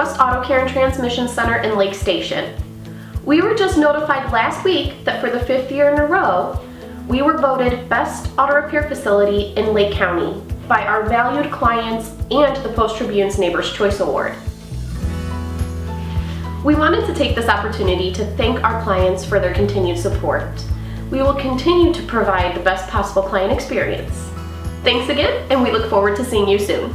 Midwest Auto Care and Transmission Center in Lake Station. We were just notified last week that for the 5th year in a row, we were voted Best Auto Repair Facility in Lake County by our valued clients and the Post Tribune's Neighbor's Choice Award. We wanted to take this opportunity to thank our clients for their continued support. We will continue to provide the best possible client experience. Thanks again, and we look forward to seeing you soon.